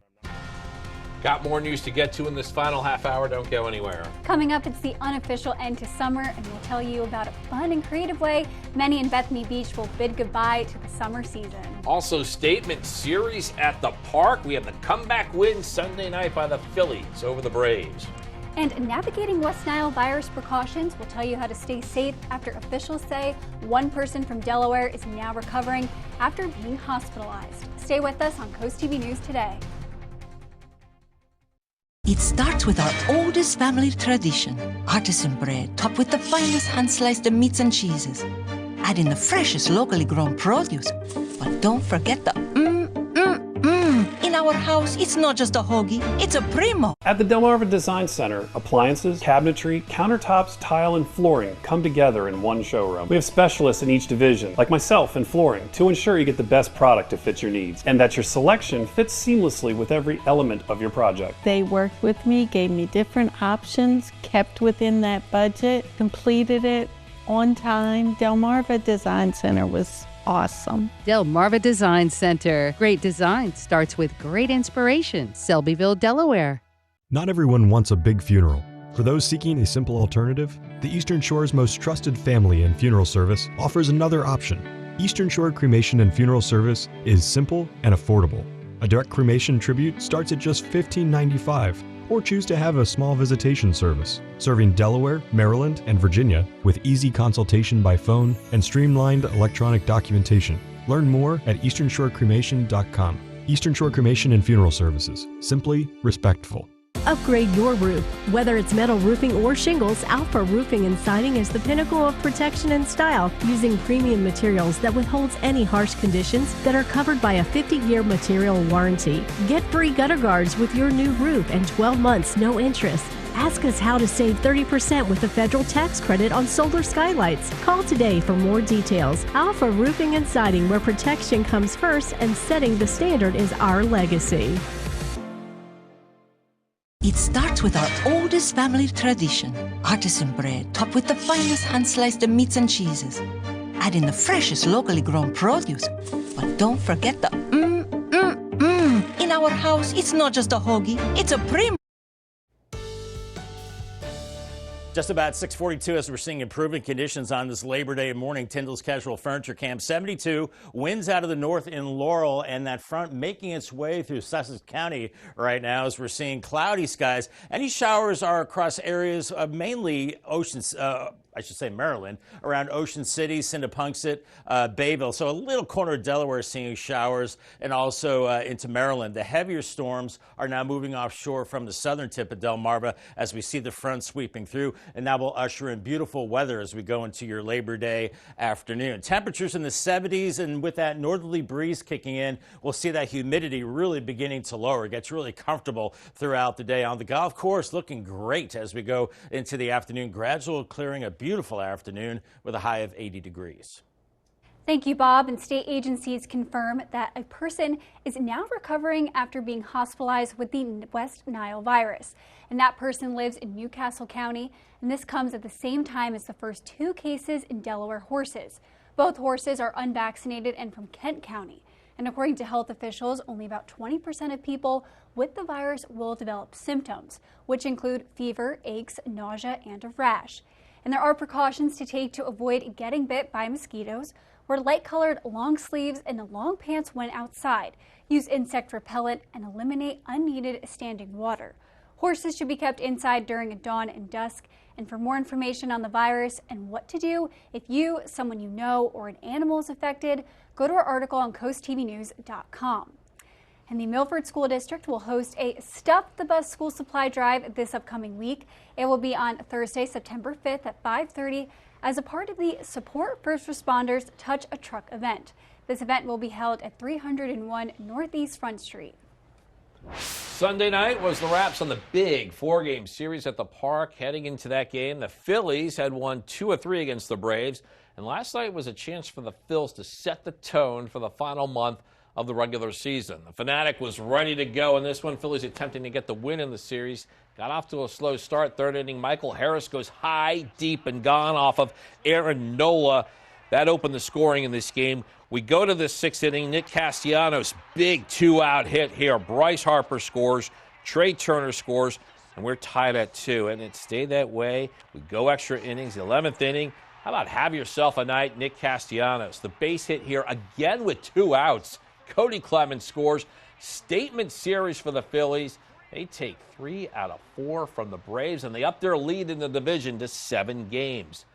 Got more news to get to in this final half hour. Don't go anywhere. Coming up, it's the unofficial end to summer, and we'll tell you about a fun and creative way many in Bethany Beach will bid goodbye to the summer season. Also, Statement Series at the Park. We have the comeback win Sunday night by the Phillies over the Braves. And navigating West Nile virus precautions, we'll tell you how to stay safe after officials say one person from Delaware is now recovering after being hospitalized. Stay with us on CoastTV News today. It starts with our oldest family tradition, artisan bread, topped with the finest hand-sliced meats and cheeses. Add in the freshest locally grown produce, but don't forget the In our house, it's not just a hoagie, it's a primo. At the Delmarva Design Center, appliances, cabinetry, countertops, tile, and flooring come together in one showroom. We have specialists in each division, like myself in flooring, to ensure you get the best product to fit your needs and that your selection fits seamlessly with every element of your project. They worked with me, gave me different options, kept within that budget, completed it on time. Delmarva Design Center was awesome. Delmarva Design Center. Great design starts with great inspiration. Selbyville, Delaware. Not everyone wants a big funeral. For those seeking a simple alternative, the Eastern Shore's most trusted family and funeral service offers another option. Eastern Shore Cremation and Funeral Service is simple and affordable. A direct cremation tribute starts at just $15.95, or choose to have a small visitation service, serving Delaware, Maryland, and Virginia with easy consultation by phone and streamlined electronic documentation. Learn more at easternshorecremation.com. Eastern Shore Cremation and Funeral Services. Simply respectful. Upgrade your roof. Whether it's metal roofing or shingles, Alpha Roofing and Siding is the pinnacle of protection and style, using premium materials that withholds any harsh conditions that are covered by a 50-year material warranty. Get free gutter guards with your new roof and 12 months no interest. Ask us how to save 30% with the federal tax credit on solar skylights. Call today for more details. Alpha Roofing and Siding, where protection comes first and setting the standard is our legacy. It starts with our oldest family tradition, artisan bread topped with the finest hand-sliced meats and cheeses. Add in the freshest locally grown produce, but don't forget the In our house, it's not just a hoagie, it's a primo. Just about 6:42 as we're seeing improving conditions on this Labor Day morning. Tyndall's Casual Furniture Camp 72. Winds out of the north in Laurel, and that front making its way through Sussex County right now as we're seeing cloudy skies. Any showers are across areas of mainly Maryland, around Ocean City, Synnepunxet, Bayville. So a little corner of Delaware seeing showers, and also into Maryland. The heavier storms are now moving offshore from the southern tip of Delmarva as we see the front sweeping through, and that will usher in beautiful weather as we go into your Labor Day afternoon. Temperatures in the 70s, and with that northerly breeze kicking in, we'll see that humidity really beginning to lower. It gets really comfortable throughout the day. On the golf course, looking great as we go into the afternoon. Gradual clearing, a beautiful afternoon with a high of 80 degrees. Thank you, Bob. And state agencies confirm that a person is now recovering after being hospitalized with the West Nile virus. And that person lives in Newcastle County. And this comes at the same time as the first 2 cases in Delaware horses. Both horses are unvaccinated and from Kent County. And according to health officials, only about 20% of people with the virus will develop symptoms, which include fever, aches, nausea, and a rash. And there are precautions to take to avoid getting bit by mosquitoes. Wear light-colored long sleeves and long pants when outside. Use insect repellent and eliminate unneeded standing water. Horses should be kept inside during dawn and dusk. And for more information on the virus and what to do if you, someone you know, or an animal is affected, go to our article on CoastTVnews.com. And the Milford School District will host a Stuff the Bus school supply drive this upcoming week. It will be on Thursday, September 5th at 5:30 as a part of the Support First Responders Touch a Truck event. This event will be held at 301 Northeast Front Street. Sunday night was the wraps on the big 4-game series at the Park. Heading into that game, the Phillies had won 2 of 3 against the Braves. And last night was a chance for the Phils to set the tone for the final month of the regular season. The Fanatic was ready to go in this one. Phillies attempting to get the win in the series. Got off to a slow start. Third inning, Michael Harris goes high, deep, and gone off of Aaron Nola. That opened the scoring in this game. We go to the 6th inning. Nick Castellanos, big 2-out hit here. Bryce Harper scores. Trey Turner scores. And we're tied at 2. And it stayed that way. We go extra innings. The 11th inning. How about have yourself a night, Nick Castellanos? The base hit here again with 2 outs. Cody Clemens scores. Statement series for the Phillies. They take 3 out of 4 from the Braves, and they up their lead in the division to 7 games.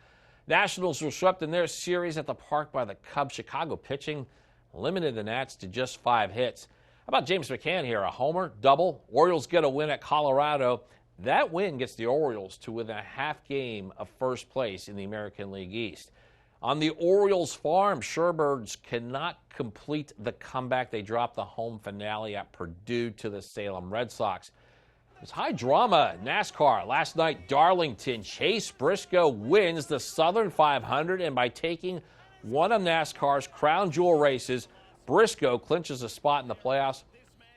Nationals were swept in their series at the Park by the Cubs. Chicago pitching limited the Nats to just 5 hits. How about James McCann here? A homer, double. Orioles get a win at Colorado. That win gets the Orioles to within a half game of first place in the American League East. On the Orioles farm, Shorebirds cannot complete the comeback. They dropped the home finale at Purdue to the Salem Red Sox. There's high drama NASCAR. Last night, Darlington, Chase Briscoe wins the Southern 500, and by taking one of NASCAR's crown jewel races, Briscoe clinches a spot in the playoffs.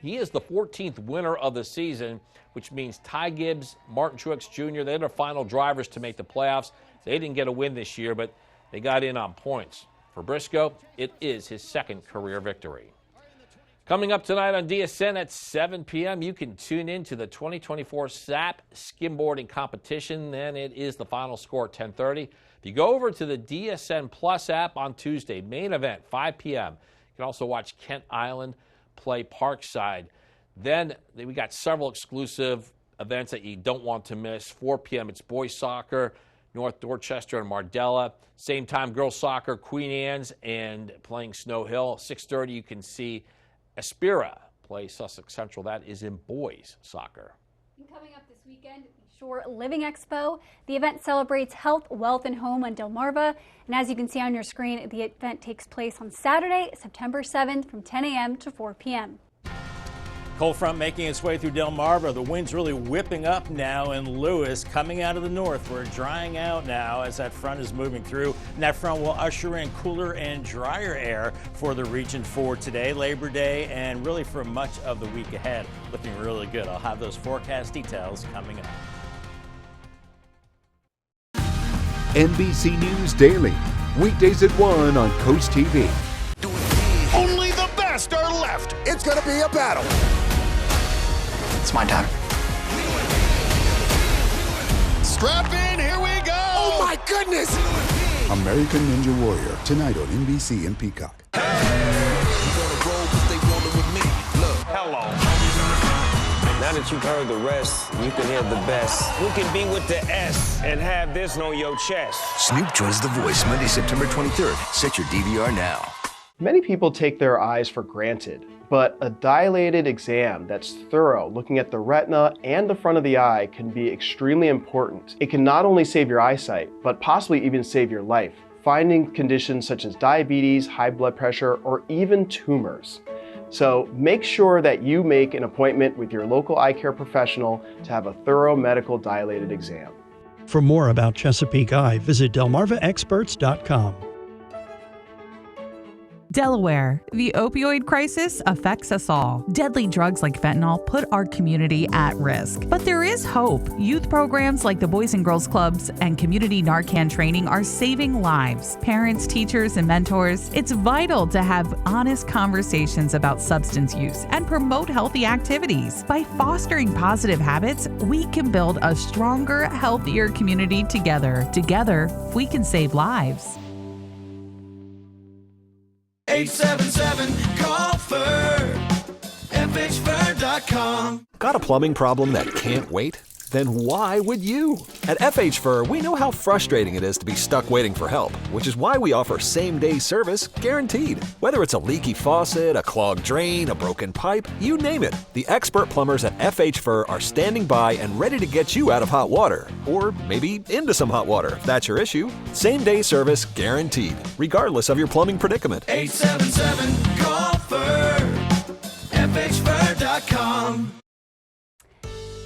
He is the 14th winner of the season, which means Ty Gibbs, Martin Truex Jr., they're the final drivers to make the playoffs. They didn't get a win this year, but they got in on points. For Briscoe, it is his second career victory. Coming up tonight on DSN at 7 p.m., you can tune in to the 2024 SAP skimboarding competition. Then it is the final score at 10:30. If you go over to the DSN Plus app on Tuesday, main event, 5 p.m., you can also watch Kent Island play Parkside. Then we got several exclusive events that you don't want to miss. 4 p.m., it's boys soccer, North Dorchester and Mardella. Same time, girls soccer, Queen Anne's and playing Snow Hill. 6:30, you can see Aspira play Sussex Central. That is in boys soccer. And coming up this weekend, the Shore Living Expo. The event celebrates health, wealth, and home on Delmarva. And as you can see on your screen, the event takes place on Saturday, September 7th from 10 a.m. to 4 p.m. Cold front making its way through Delmarva. The wind's really whipping up now in Lewis, coming out of the north. We're drying out now as that front is moving through. And that front will usher in cooler and drier air for the region for today, Labor Day, and really for much of the week ahead. Looking really good. I'll have those forecast details coming up. NBC News Daily, weekdays at 1 on Coast TV. Only the best are left. It's going to be a battle. It's my time. Strap in, here we go. Oh my goodness. American Ninja Warrior, tonight on NBC and Peacock. Hello. Now that you've heard the rest, you can hear the best. Who can be with the S and have this on your chest? Snoop joins The Voice Monday, September 23rd. Set your DVR now. Many people take their eyes for granted, but a dilated exam that's thorough, looking at the retina and the front of the eye, can be extremely important. It can not only save your eyesight, but possibly even save your life, finding conditions such as diabetes, high blood pressure, or even tumors. So make sure that you make an appointment with your local eye care professional to have a thorough medical dilated exam. For more about Chesapeake Eye, visit delmarvaexperts.com. Delaware. The opioid crisis affects us all. Deadly drugs like fentanyl put our community at risk. But there is hope. Youth programs like the Boys and Girls Clubs and community Narcan training are saving lives. Parents, teachers, and mentors, it's vital to have honest conversations about substance use and promote healthy activities. By fostering positive habits, we can build a stronger, healthier community together. Together, we can save lives. 877-CALL-FIR, FHFIR.com. Got a plumbing problem that can't wait? Then why would you? At FH Fur, we know how frustrating it is to be stuck waiting for help, which is why we offer same-day service guaranteed. Whether it's a leaky faucet, a clogged drain, a broken pipe, you name it, the expert plumbers at FH Fur are standing by and ready to get you out of hot water, or maybe into some hot water if that's your issue. Same-day service guaranteed, regardless of your plumbing predicament. 877-CALL-FIR, FHFIR.com.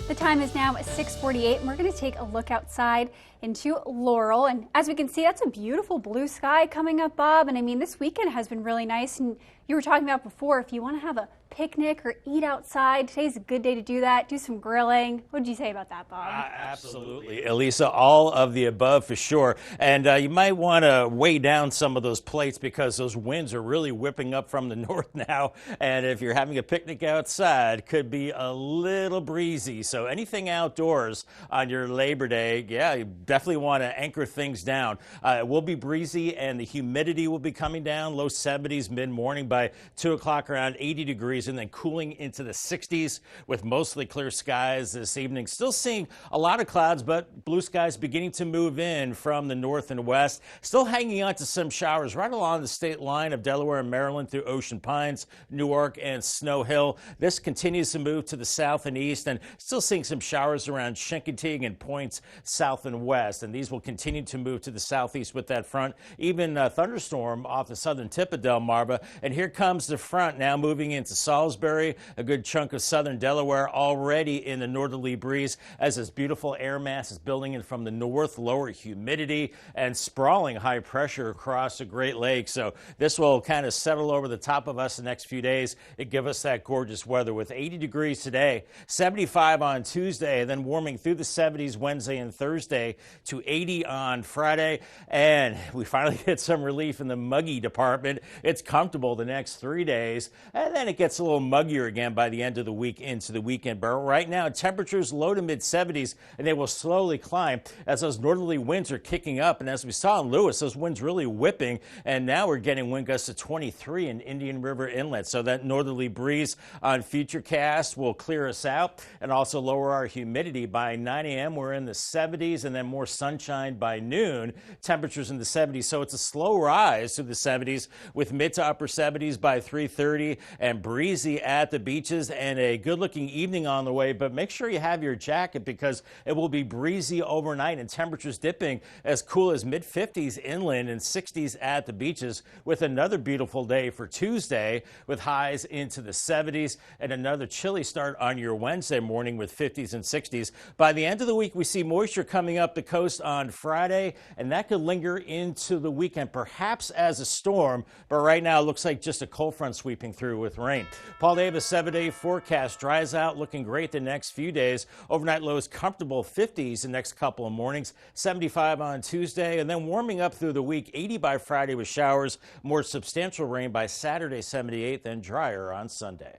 The time is now 6:48, and we're going to take a look outside into Laurel. And as we can see, that's a beautiful blue sky coming up, Bob. And I mean, this weekend has been really nice. And you were talking about before, if you want to have a picnic or eat outside, today's a good day to do that. Do some grilling. What did you say about that, Bob? Absolutely, Elisa, all of the above for sure. And you might want to weigh down some of those plates because those winds are really whipping up from the north now. And if you're having a picnic outside, could be a little breezy. So anything outdoors on your Labor Day, yeah, you definitely want to anchor things down. It will be breezy and the humidity will be coming down, low 70s mid-morning by 2 o'clock, around 80 degrees, and then cooling into the 60s with mostly clear skies this evening. Still seeing a lot of clouds, but blue skies beginning to move in from the north and west. Still hanging on to some showers right along the state line of Delaware and Maryland through Ocean Pines, Newark, and Snow Hill. This continues to move to the south and east, and still seeing some showers around Chincoteague and points south and west. west, and these will continue to move to the southeast with that front, even a thunderstorm off the southern tip of Delmarva. And here comes the front now moving into Salisbury, a good chunk of southern Delaware already in the northerly breeze as this beautiful air mass is building in from the north, lower humidity and sprawling high pressure across the Great Lakes. So this will kind of settle over the top of us the next few days and give us that gorgeous weather with 80 degrees today, 75 on Tuesday, and then warming through the 70s Wednesday and Thursday to 80 on Friday. And we finally get some relief in the muggy department. It's comfortable the next 3 days, and then it gets a little muggier again by the end of the week into the weekend. But right now, temperatures low to mid 70s, and they will slowly climb as those northerly winds are kicking up. And as we saw in Lewis, those winds really whipping, and now we're getting wind gusts to 23 in Indian River Inlet. So that northerly breeze on Futurecast will clear us out and also lower our humidity. By 9 a.m. we're in the 70s, and then more sunshine by noon, temperatures in the 70s. So it's a slow rise to the 70s with mid to upper 70s by 3:30 and breezy at the beaches and a good looking evening on the way. But make sure you have your jacket because it will be breezy overnight and temperatures dipping as cool as mid 50s inland and 60s at the beaches, with another beautiful day for Tuesday with highs into the 70s and another chilly start on your Wednesday morning with 50s and 60s. By the end of the week, we see moisture coming up the coast on Friday, and that could linger into the weekend, perhaps as a storm. But right now, it looks like just a cold front sweeping through with rain. Paul Davis 7-day forecast dries out, looking great the next few days. Overnight lows comfortable 50s the next couple of mornings, 75 on Tuesday, and then warming up through the week, 80 by Friday with showers, more substantial rain by Saturday, 78, then drier on Sunday.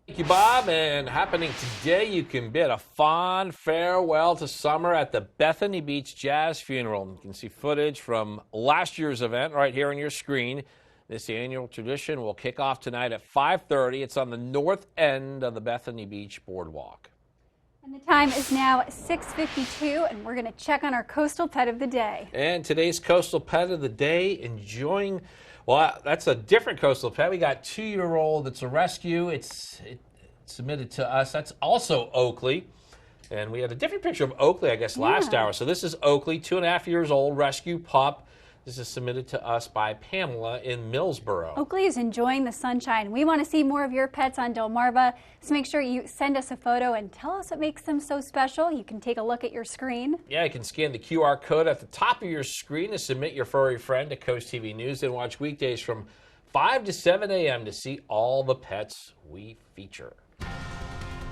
Thank you, Bob. And happening today, you can bid a fond farewell to summer at the Bethany Beach Jazz Funeral. You can see footage from last year's event right here on your screen. This annual tradition will kick off tonight at 5:30. It's on the north end of the Bethany Beach Boardwalk. And the time is now 6:52, and we're going to check on our coastal pet of the day. And today's coastal pet of the day, enjoying, well, that's a different coastal pet. We got 2-year-old. It's a rescue. It's submitted to us. That's also Oakley. And we had a different picture of Oakley, I guess, last hour. So this is Oakley, 2.5 years old, rescue pup. This is submitted to us by Pamela in Millsboro. Oakley is enjoying the sunshine. We want to see more of your pets on Delmarva, so make sure you send us a photo and tell us what makes them so special. You can take a look at your screen. Yeah, you can scan the QR code at the top of your screen to submit your furry friend to Coast TV News and watch weekdays from 5 to 7 a.m. to see all the pets we feature.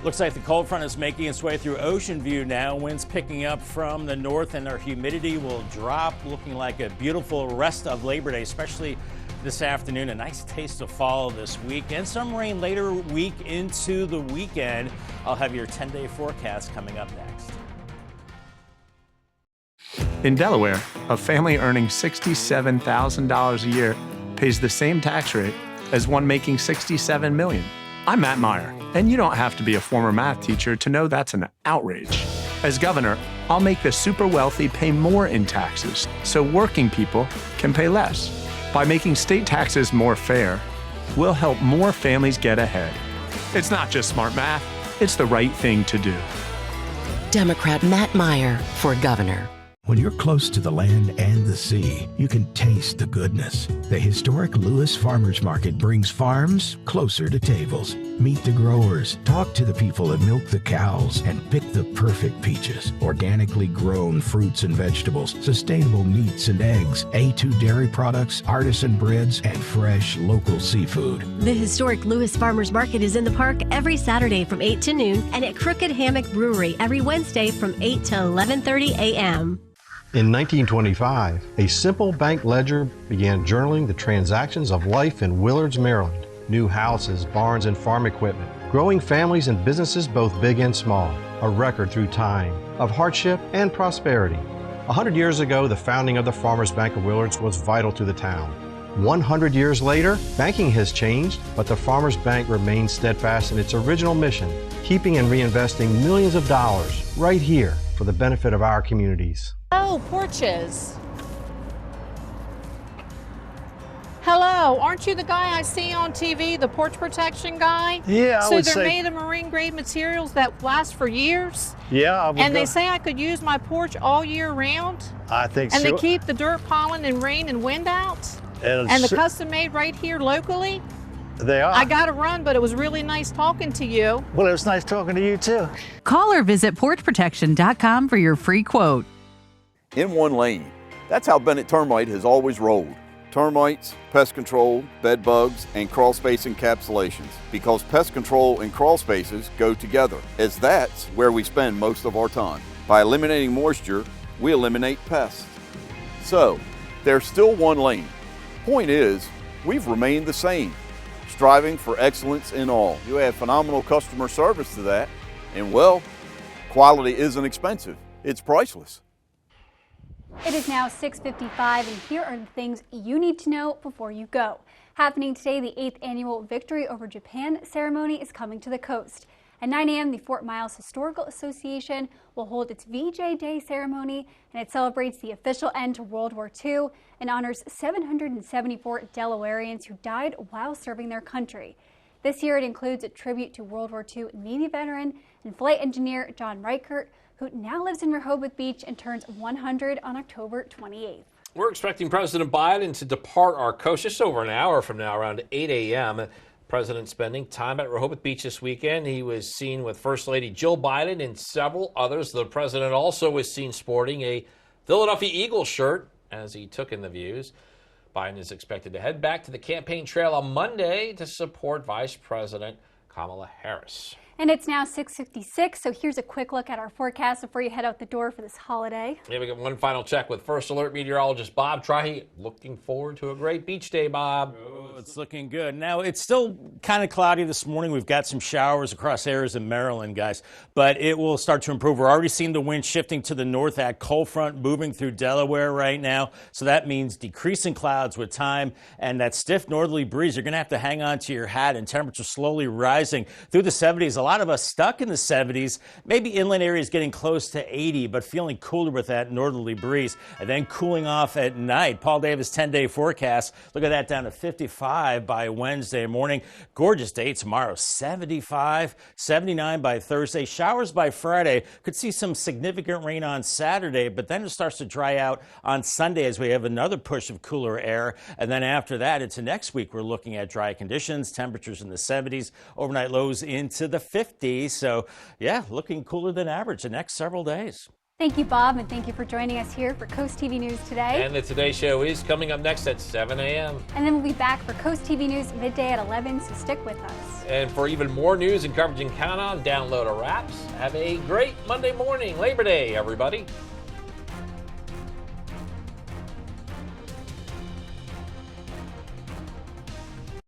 Looks like the cold front is making its way through Ocean View now. Winds picking up from the north, and our humidity will drop, looking like a beautiful rest of Labor Day, especially this afternoon. A nice taste of fall this week, and some rain later week into the weekend. I'll have your 10-day forecast coming up next. In Delaware, a family earning $67,000 a year pays the same tax rate as one making $67 million. I'm Matt Meyer, and you don't have to be a former math teacher to know that's an outrage. As governor, I'll make the super wealthy pay more in taxes so working people can pay less. By making state taxes more fair, we'll help more families get ahead. It's not just smart math, it's the right thing to do. Democrat Matt Meyer for governor. When you're close to the land and the sea, you can taste the goodness. The historic Lewis Farmers Market brings farms closer to tables. Meet the growers, talk to the people that milk the cows, and pick the perfect peaches. Organically grown fruits and vegetables, sustainable meats and eggs, A2 dairy products, artisan breads, and fresh local seafood. The historic Lewis Farmers Market is in the park every Saturday from 8 to noon and at Crooked Hammock Brewery every Wednesday from 8 to 11:30 a.m. In 1925, a simple bank ledger began journaling the transactions of life in Willards, Maryland. New houses, barns, and farm equipment. Growing families and businesses both big and small. A record through time of hardship and prosperity. 100 years ago, the founding of the Farmers Bank of Willards was vital to the town. 100 years later, banking has changed, but the Farmers Bank remains steadfast in its original mission, keeping and reinvesting millions of dollars right here for the benefit of our communities. Oh, porches. Hello. So, aren't you the guy I see on TV, the porch protection guy? Yeah, I would So say. they're made of marine grade materials that last for years? Yeah, I would And go. they say I could use my porch all year round? I think And so. they keep the dirt, pollen, and rain and wind out? And the custom made right here locally? They are. I got to run, but it was really nice talking to you. Well, it was nice talking to you too. Call or visit porchprotection.com for your free quote. In one lane. That's how Bennett Termite has always rolled. Termites, pest control, bed bugs, and crawl space encapsulations. Because pest control and crawl spaces go together, as that's where we spend most of our time. By eliminating moisture, we eliminate pests. So, there's still one lane. Point is, we've remained the same, striving for excellence in all. You add phenomenal customer service to that, and well, quality isn't expensive, it's priceless. It is now 6:55, and here are the things you need to know before you go. Happening today, the 8th annual Victory over Japan ceremony is coming to the coast. At 9 a.m., the Fort Myers Historical Association will hold its VJ Day ceremony, and it celebrates the official end to World War II and honors 774 Delawareans who died while serving their country. This year, it includes a tribute to World War II Navy veteran and flight engineer John Reichert, who now lives in Rehoboth Beach and turns 100 on October 28th. We're expecting President Biden to depart our coast just over an hour from now, around 8 a.m. President spending time at Rehoboth Beach this weekend. He was seen with First Lady Jill Biden and several others. The president also was seen sporting a Philadelphia Eagles shirt as he took in the views. Biden is expected to head back to the campaign trail on Monday to support Vice President Kamala Harris. And it's now 6:56, so here's a quick look at our forecast before you head out the door for this holiday. Yeah, we got one final check with First Alert meteorologist Bob Trahy. Looking forward to a great beach day, Bob. Oh, it's looking good. Now, it's still kind of cloudy this morning. We've got some showers across areas in Maryland, guys, but it will start to improve. We're already seeing the wind shifting to the north. That cold front moving through Delaware right now, so that means decreasing clouds with time, and that stiff northerly breeze. You're going to have to hang on to your hat, and temperatures slowly rising through the 70s. A lot of us stuck in the 70s, maybe inland areas getting close to 80, but feeling cooler with that northerly breeze, and then cooling off at night. Paul Davis 10-day forecast. Look at that, down to 55 by Wednesday morning. Gorgeous day tomorrow, 75, 79 by Thursday. Showers by Friday. Could see some significant rain on Saturday, but then it starts to dry out on Sunday as we have another push of cooler air. And then after that, into next week, we're looking at dry conditions, temperatures in the 70s, overnight lows into the 50s. So, yeah, looking cooler than average the next several days. Thank you, Bob, and thank you for joining us here for Coast TV News today. And the Today Show is coming up next at 7 a.m. And then we'll be back for Coast TV News midday at 11, so stick with us. And for even more news and coverage in Countdown, download our apps. Have a great Monday morning, Labor Day, everybody.